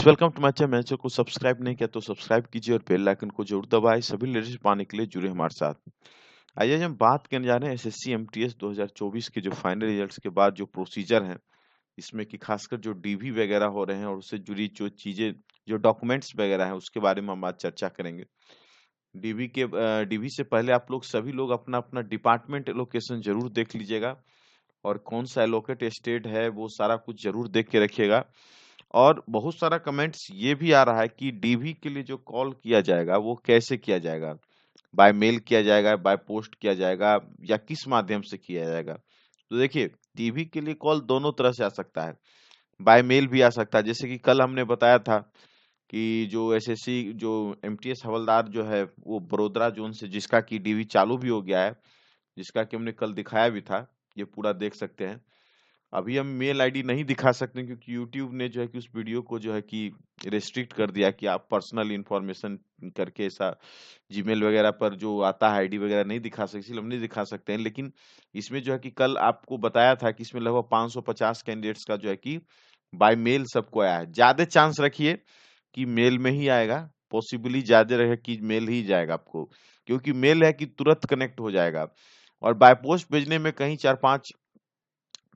Welcome to my channel. Channel को subscribe नहीं किया तो सब्सक्राइब कीजिए और बेल आइकन को जरूर दबाएं। सभी लेटेस्ट पाने के लिए जुड़े हमारे साथ। आइए आज हम बात करने जा रहे हैं एसएससी एमटीएस 2024 के जो फाइनल रिजल्ट्स के बाद जो प्रोसीजर है, इसमें कि खासकर जो डीवी वगैरह हो रहे हैं और उससे जुड़ी जो चीजें, जो डॉक्यूमेंट्स वगैरह हैं, उसके बारे में हम आज चर्चा करेंगे। डीवी से पहले आप लोग सभी लोग अपना अपना डिपार्टमेंट एलोकेशन जरूर देख लीजिएगा और कौन सा एलोकेट स्टेट है वो सारा कुछ जरूर देख के रखिएगा। और बहुत सारा कमेंट्स ये भी आ रहा है कि डीवी के लिए जो कॉल किया जाएगा वो कैसे किया जाएगा, बाय मेल किया जाएगा, बाय पोस्ट किया जाएगा या किस माध्यम से किया जाएगा। तो देखिए, डीवी के लिए कॉल दोनों तरह से आ सकता है, बाय मेल भी आ सकता है। जैसे कि कल हमने बताया था कि जो एसएससी जो एमटीएस हवलदार जो है वो बड़ोदरा जोन से, जिसका कि डीवी चालू भी हो गया है, जिसका कि हमने कल दिखाया भी था, ये पूरा देख सकते हैं। अभी हम मेल आईडी नहीं दिखा सकते क्योंकि यूट्यूब ने जो है कि उस वीडियो को जो है कि रेस्ट्रिक्ट कर दिया कि आप पर्सनल इंफॉर्मेशन करके ऐसा जीमेल वगैरह पर जो आता है आईडी वगैरह नहीं दिखा सकते, इसलिए हम नहीं दिखा सकते हैं। लेकिन इसमें जो है कि कल आपको बताया था कि इसमें लगभग 550 कैंडिडेट्स का जो है कि बाय मेल सबको आया है। ज्यादा चांस रखिए कि मेल में ही आएगा, पॉसिबली ज्यादा रहे कि मेल ही जाएगा आपको, क्योंकि मेल है कि तुरंत कनेक्ट हो जाएगा। और बाय पोस्ट भेजने में कहीं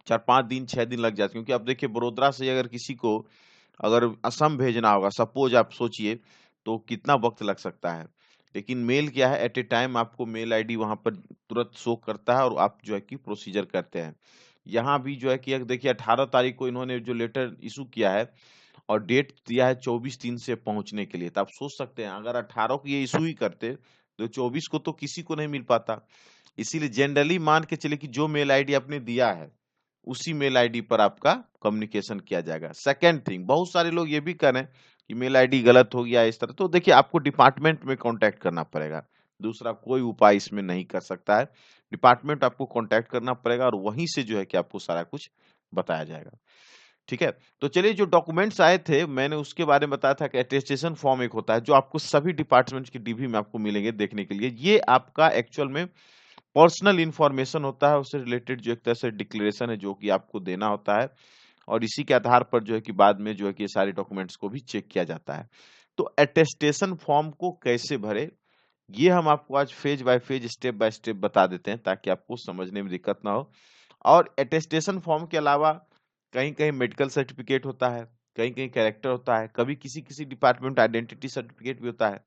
4-5 दिन 6 दिन लग जाते हैं, क्योंकि आप देखिए बड़ोदरा से अगर किसी को अगर असम भेजना होगा, सपोज आप सोचिए, तो कितना वक्त लग सकता है। लेकिन मेल क्या है, एट ए टाइम आपको मेल आईडी वहां पर तुरंत शो करता है और आप जो है कि प्रोसीजर करते हैं। यहाँ भी जो है कि देखिए 18 तारीख को इन्होंने जो लेटर इशू किया है और डेट दिया है 24 दिन से पहुंचने के लिए। तो आप सोच सकते हैं अगर 18 को ये इशू ही करते तो 24 को तो किसी को नहीं मिल पाता। इसीलिए जनरली मान के चले कि जो मेल आईडी आपने दिया है उसी मेल आईडी पर आपका कम्युनिकेशन किया जाएगा। सेकंड थिंग, बहुत सारे लोग ये भी करें कि मेल आईडी गलत हो गया इस तरह, तो देखिए आपको डिपार्टमेंट में कांटेक्ट करना पड़ेगा। दूसरा कोई उपाय इसमें नहीं कर सकता है। डिपार्टमेंट आपको कांटेक्ट करना पड़ेगा और वहीं से जो है कि आपको सारा कुछ बताया जाएगा। ठीक है, तो चलिए, जो डॉक्यूमेंट्स आए थे मैंने उसके बारे में बताया था कि अटेस्टेशन फॉर्म एक होता है जो आपको सभी डिपार्टमेंट्स की डीवी में आपको मिलेंगे देखने के लिए। ये आपका एक्चुअल में पर्सनल इंफॉर्मेशन होता है, उससे रिलेटेड जो एक तरह से डिक्लेरेशन है जो कि आपको देना होता है। और इसी के आधार पर जो है कि बाद में जो है कि ये सारे डॉक्यूमेंट्स को भी चेक किया जाता है। तो अटेस्टेशन फॉर्म को कैसे भरे, ये हम आपको आज phase by phase, step by step बता देते हैं ताकि आपको समझने में दिक्कत ना हो। और अटेस्टेशन फॉर्म के अलावा कहीं कहीं मेडिकल सर्टिफिकेट होता है, कहीं कहीं कैरेक्टर होता है, कभी किसी किसी डिपार्टमेंट आइडेंटिटी सर्टिफिकेट भी होता है।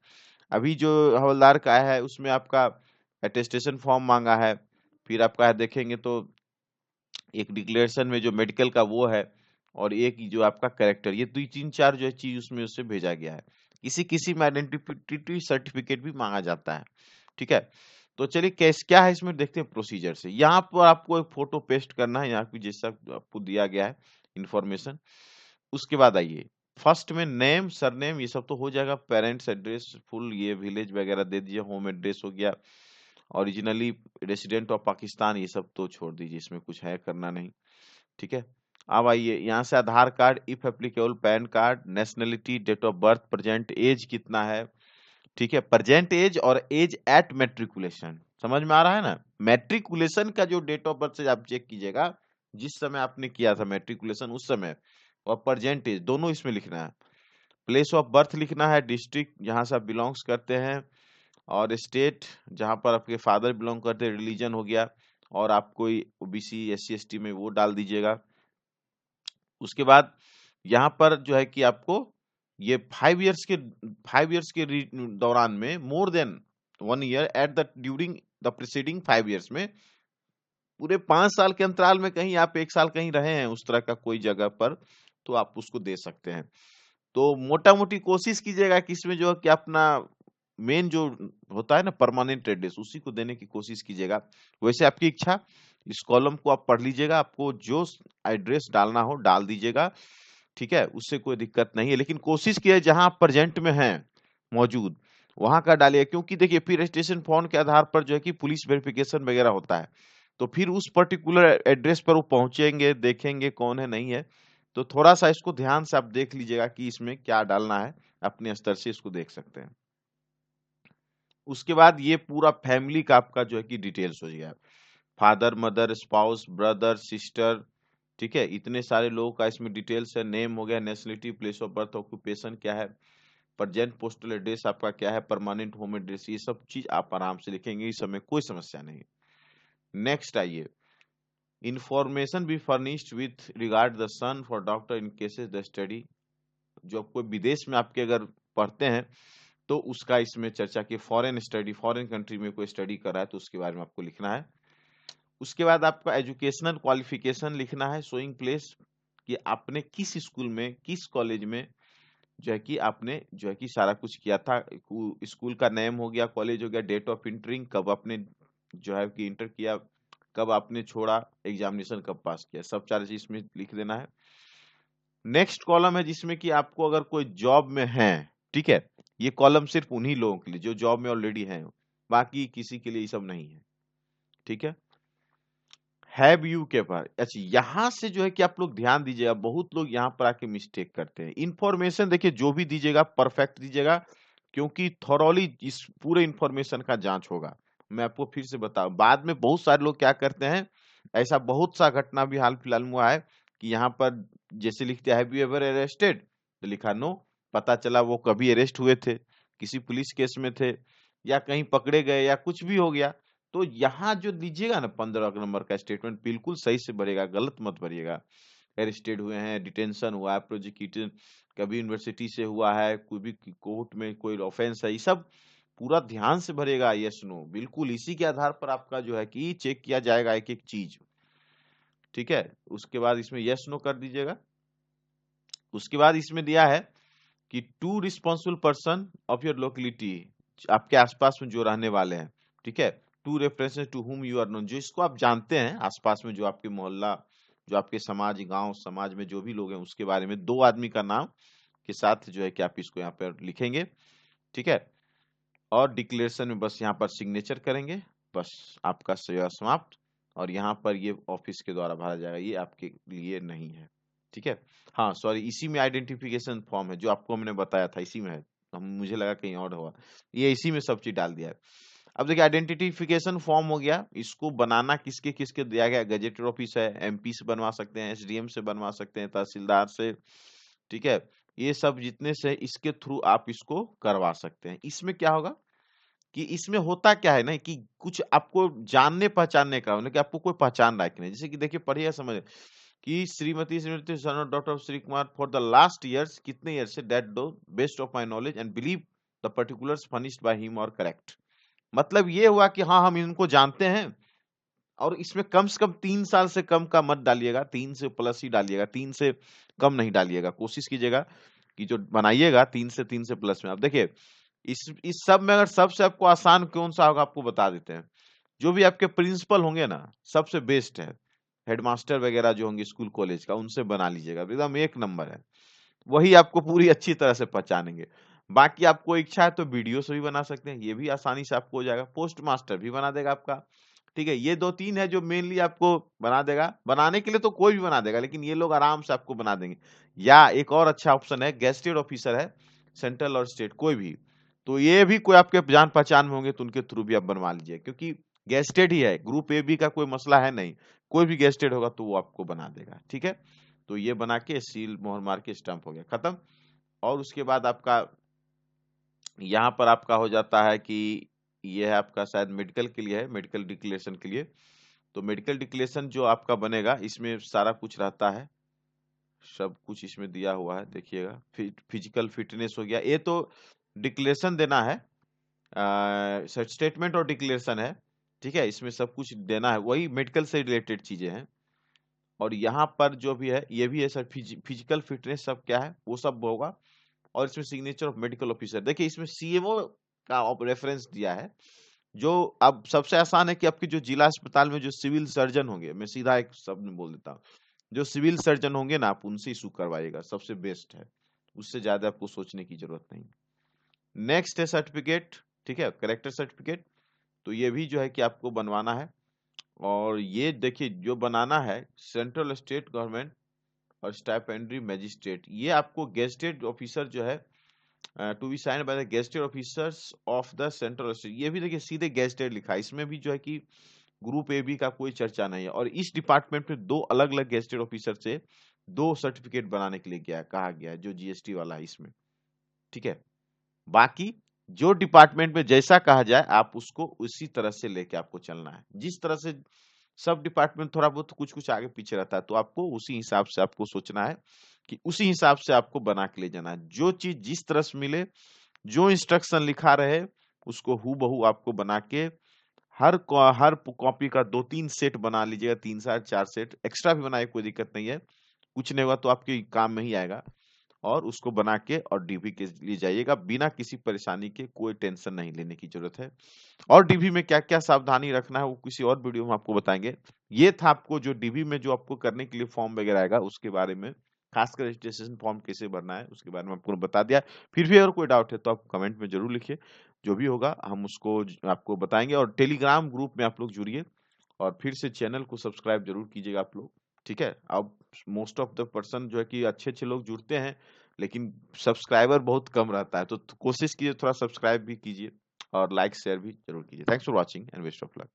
अभी जो हवलदार का आया है उसमें आपका अटेस्टेशन फॉर्म मांगा है। फिर आपका देखेंगे तो एक डिक्लेरेशन में जो मेडिकल का वो है, और एक जो आपका कैरेक्टर, ये 2 3 4 जो है चीज उसमें उससे भेजा गया है। किसी किसी में आइडेंटिटी सर्टिफिकेट भी मांगा जाता है। ठीक है, तो चलिए कैस क्या है इसमें देखते हैं प्रोसीजर से। यहाँ पर आपको एक फोटो पेस्ट करना है, यहाँ पे जैसा आपको दिया गया है इंफॉर्मेशन। उसके बाद आइए, फर्स्ट में नेम सरनेम ये सब तो हो जाएगा, पेरेंट्स एड्रेस फुल, ये विलेज वगैरह दे दीजिए, होम एड्रेस हो गया, ओरिजिनली रेसिडेंट ऑफ पाकिस्तान, ये सब तो छोड़ दीजिए, इसमें कुछ है करना नहीं। ठीक है, अब आइए यहाँ से Aadhaar card, if applicable PAN card, nationality, date of birth, present age कितना है। ठीक है, प्रेजेंट एज और एज एट मैट्रिकुलेशन, समझ में आ रहा है ना। मैट्रिकुलेशन का जो डेट ऑफ बर्थ से आप चेक कीजिएगा, जिस समय आपने किया था मैट्रिकुलेशन उस समय, और प्रेजेंट एज दोनों इसमें लिखना है। प्लेस ऑफ बर्थ लिखना है, डिस्ट्रिक्ट जहां से आप बिलोंग्स करते हैं, और स्टेट जहां पर आपके फादर बिलोंग करते हैं, रिलीजन हो गया, और आप कोई ओबीसी एससी एसटी में वो डाल दीजिएगा। उसके बाद यहाँ पर जो है कि आपको ये 5 इयर्स के दौरान में more than 1 year at the during the preceding 5 years में, पूरे 5 साल के अंतराल में कहीं आप 1 साल कहीं रहे हैं उस तरह का कोई जगह पर, तो आप उसको दे सकते हैं। तो मोटा मोटी कोशिश कीजिएगा कि इसमें जो है कि अपना मेन जो होता है ना परमानेंट एड्रेस, उसी को देने की कोशिश कीजिएगा। वैसे आपकी इच्छा, इस कॉलम को आप पढ़ लीजिएगा, आपको जो एड्रेस डालना हो डाल दीजिएगा। ठीक है, उससे कोई दिक्कत नहीं है, लेकिन कोशिश कीजिए जहां आप प्रेजेंट में हैं मौजूद वहां का डालिए, क्योंकि देखिए फिर रजिस्ट्रेशन फॉर्म के आधार पर जो है कि पुलिस वेरिफिकेशन वगैरह होता है, तो फिर उस पर्टिकुलर एड्रेस पर वो पहुंचेंगे, देखेंगे कौन है नहीं है। तो थोड़ा सा इसको ध्यान से आप देख लीजिएगा कि इसमें क्या डालना है, अपने स्तर से इसको देख सकते हैं। उसके बाद ये पूरा फैमिली का आपका जो है कि डिटेल्स हो गया, father mother spouse brother sister, ठीक है, इतने सारे लोगों का इसमें डिटेल्स है, नेम हो गया, nationality, place of birth, occupation क्या है, प्रेजेंट पोस्टल एड्रेस आपका क्या है, परमानेंट होम एड्रेस, ये सब चीज आप आराम से लिखेंगे, इस समय कोई समस्या नहीं। नेक्स्ट आइए, information be furnished with regard the son for doctor in cases the study, जो कोई विदेश में आपके अगर पढ़ते हैं तो उसका इसमें चर्चा की, फॉरेन स्टडी, फॉरेन कंट्री में कोई स्टडी कर रहा है तो उसके बारे में आपको लिखना है। उसके बाद आपका एजुकेशनल क्वालिफिकेशन लिखना है, शोइंग प्लेस, कि आपने किस स्कूल में, किस कॉलेज में जो है कि आपने जो है कि सारा कुछ किया था, स्कूल का नेम हो गया, कॉलेज हो गया, डेट ऑफ इंटरिंग, कब आपने जो है कि इंटर किया, कब आपने छोड़ा, एग्जामिनेशन कब पास किया, सब चार चीज इसमें लिख देना है। नेक्स्ट कॉलम है जिसमें कि आपको अगर कोई जॉब में है, ठीक है, ये कॉलम सिर्फ उन्हीं लोगों के लिए जो जॉब में ऑलरेडी हैं, बाकी किसी के लिए ये सब नहीं है, ठीक है। हैव यू के पर, अच्छा यहां से जो है कि आप लोग ध्यान दीजिएगा, बहुत लोग यहाँ पर आके मिस्टेक करते हैं। इंफॉर्मेशन देखिए जो भी दीजिएगा परफेक्ट दीजिएगा, क्योंकि थॉरोली इस पूरे इंफॉर्मेशन का जांच होगा। मैं आपको फिर से बताऊं, बाद में बहुत सारे लोग क्या करते हैं, ऐसा बहुत सा घटना भी हाल फिलहाल में हुआ है कि यहाँ पर जैसे लिखते हैं हैव यू एवर अरेस्टेड, तो लिखा नो, पता चला वो कभी अरेस्ट हुए थे, किसी पुलिस केस में थे, या कहीं पकड़े गए, या कुछ भी हो गया। तो यहाँ जो दीजिएगा ना 15 नंबर का स्टेटमेंट बिल्कुल सही से भरिएगा, गलत मत भरिएगा। अरेस्टेड हुए हैं, डिटेंशन हुआ है, प्रोसिक्यूशन कभी यूनिवर्सिटी से हुआ है, कोई भी कोर्ट में कोई ऑफेंस है, ये सब पूरा ध्यान से भरेगा, यस नो, बिल्कुल इसी के आधार पर आपका जो है कि चेक किया जाएगा एक एक चीज, ठीक है। उसके बाद इसमें यस नो कर दीजिएगा। उसके बाद इसमें दिया है कि two responsible person of your locality, आपके आसपास में जो रहने वाले हैं, ठीक है, two references to whom you are known, जो इसको आप जानते हैं आसपास में, जो आपके मोहल्ला, जो आपके समाज, गांव समाज में जो भी लोग हैं उसके बारे में, दो आदमी का नाम के साथ जो है कि आप इसको यहाँ पर लिखेंगे, ठीक है। और डिक्लेरेशन में बस यहाँ पर सिग्नेचर करेंगे, बस आपका सेवा समाप्त। और यहाँ पर ये ऑफिस के द्वारा भरा जाएगा, ये आपके लिए नहीं है, ठीक है। हाँ सॉरी, इसी में आइडेंटिफिकेशन फॉर्म है जो आपको हमने बताया था, इसी में है, हम मुझे लगा कहीं और होगा, ये इसी में सब चीज डाल दिया है। अब देखिए आइडेंटिफिकेशन फॉर्म हो गया, इसको बनाना किसके किसके दिया गया, गजेटेड ऑफिस है, एमपी से बनवा सकते हैं, एसडीएम से बनवा सकते हैं, तहसीलदार से, ठीक है। ये सब जितने से इसके थ्रू आप इसको करवा सकते हैं। इसमें क्या होगा कि इसमें होता क्या है ना कि कुछ आपको जानने पहचानने का, मतलब कि आपको कोई पहचान रहा है कि नहीं, जैसे कि देखिए पढ़िए समझ, कि Shrimati Shrimati son of doctor Shri Kumar for the last years, कितने ईयर से, डेट दो best of my knowledge and believe the particulars furnished by him और करेक्ट। मतलब ये हुआ कि हाँ हम इनको जानते हैं, और इसमें कम से कम 3 साल से कम का मत डालिएगा, 3 से प्लस ही डालिएगा, 3 से कम नहीं डालिएगा, कोशिश कीजिएगा कि जो बनाइएगा 3 से प्लस में। अब देखिए इस सब में अगर सबसे आपको आसान कौन सा होगा आपको बता देते हैं, जो भी आपके प्रिंसिपल होंगे ना सबसे बेस्ट है, हेडमास्टर वगैरह जो होंगे स्कूल कॉलेज का, उनसे बना लीजिएगा, एकदम एक नंबर है, वही आपको पूरी अच्छी तरह से पहचानेंगे। बाकी आपको इच्छा है तो वीडियो से भी बना सकते हैं, ये भी आसानी से आपको हो जाएगा, पोस्ट मास्टर भी बना देगा आपका, ठीक है। ये दो तीन है जो मेनली आपको बना देगा, बनाने के लिए तो कोई भी बना देगा, लेकिन ये लोग आराम से आपको बना देंगे। या एक और अच्छा ऑप्शन है, गेस्टेड ऑफिसर है, सेंट्रल और स्टेट कोई भी, तो ये भी कोई आपके जान पहचान में होंगे तो उनके थ्रू भी आप बनवा लीजिए, क्योंकि गेस्टेड ही है, ग्रुप ए बी का कोई मसला है नहीं, कोई भी गेस्टेड होगा तो वो आपको बना देगा, ठीक है। तो ये बना के सील मोहर मार के स्टैंप हो गया, खत्म। और उसके बाद आपका यहाँ पर आपका हो जाता है कि ये है आपका शायद मेडिकल के लिए है, मेडिकल डिक्लेरेशन के लिए। तो मेडिकल डिक्लेरेशन जो आपका बनेगा इसमें सारा कुछ रहता है, सब कुछ इसमें दिया हुआ है, देखिएगा फिजिकल फिटनेस हो गया, ये तो डिक्लेरेशन देना है, स्टेटमेंट और डिक्लेरेशन है, ठीक है, इसमें सब कुछ देना है, वही मेडिकल से रिलेटेड चीजें हैं। और यहाँ पर जो भी है ये भी है सर, फिजिकल फिटनेस सब क्या है वो सब होगा। और इसमें सिग्नेचर ऑफ मेडिकल ऑफिसर, देखिए इसमें सीएमओ का रेफरेंस दिया है, जो अब सबसे आसान है कि आपके जो जिला अस्पताल में जो सिविल सर्जन होंगे, मैं सीधा एक शब्द में बोल देता हूँ, जो सिविल सर्जन होंगे ना आप उनसे इशू करवाइएगा, सबसे बेस्ट है, उससे ज्यादा आपको सोचने की जरूरत नहीं। नेक्स्ट है सर्टिफिकेट, ठीक है, करेक्टर सर्टिफिकेट, तो ये भी जो है कि आपको बनवाना है। और ये देखिए जो बनाना है सेंट्रल स्टेट गवर्नमेंट और स्टाइपेंड्री मैजिस्ट्रेट, ये आपको गेस्टेड ऑफिसर जो है to be sign by the gazetted officers of the central state, ये भी देखिए सीधे गेस्टेड लिखा है, इसमें भी जो है कि ग्रुप ए बी का कोई चर्चा नहीं है। और इस डिपार्टमेंट में 2 अलग-अलग गेजेटेड ऑफिसर से 2 सर्टिफिकेट बनाने के लिए कहा गया है, जो जीएसटी वाला है इसमें, ठीक है? बाकी जो डिपार्टमेंट में जैसा कहा जाए आप उसको उसी तरह से लेके आपको चलना है। जिस तरह से सब डिपार्टमेंट थोड़ा बहुत कुछ-कुछ आगे पीछे रहता है, तो आपको उसी हिसाब से आपको सोचना है कि उसी हिसाब से आपको बना के ले जाना है। जो चीज़ जिस तरह से मिले, जो इंस्ट्रक्शन लिखा रहे, उसको हूबहू आपको बना के हर कॉपी का 2-3 सेट बना लीजिएगा, 3 से 4 सेट, एक्स्ट्रा भी बनाए कोई दिक्कत नहीं है। कुछ नहीं होगा तो आपके काम में ही आएगा। और उसको बना के और डीवी के लिए जाइएगा, बिना किसी परेशानी के, कोई टेंशन नहीं लेने की ज़रूरत है। और डीवी में क्या-क्या सावधानी रखना है वो किसी और वीडियो में आपको बताएँगे। ये था आपको जो डीवी में जो आपको करने के लिए फॉर्म वगैरह आएगा उसके बारे में, खासकर रजिस्ट्रेशन फॉर्म कैसे भरना है उसके बारे में आपको बता दिया। फिर भी अगर कोई डाउट है तो आप कमेंट में ज़रूर लिखिए। जो भी होगा हम उसको आपको बताएँगे। और टेलीग्राम ग्रुप में आप लोग जुड़िए और फिर से चैनल को सब्सक्राइब ज़रूर कीजिएगा आप लोग, ठीक है? अब मोस्ट ऑफ द पर्सन जो है कि अच्छे-अच्छे लोग जुड़ते हैं, लेकिन सब्सक्राइबर बहुत कम रहता है, तो कोशिश कीजिए थोड़ा सब्सक्राइब भी कीजिए और लाइक शेयर भी ज़रूर कीजिए। Thanks for watching and best of luck.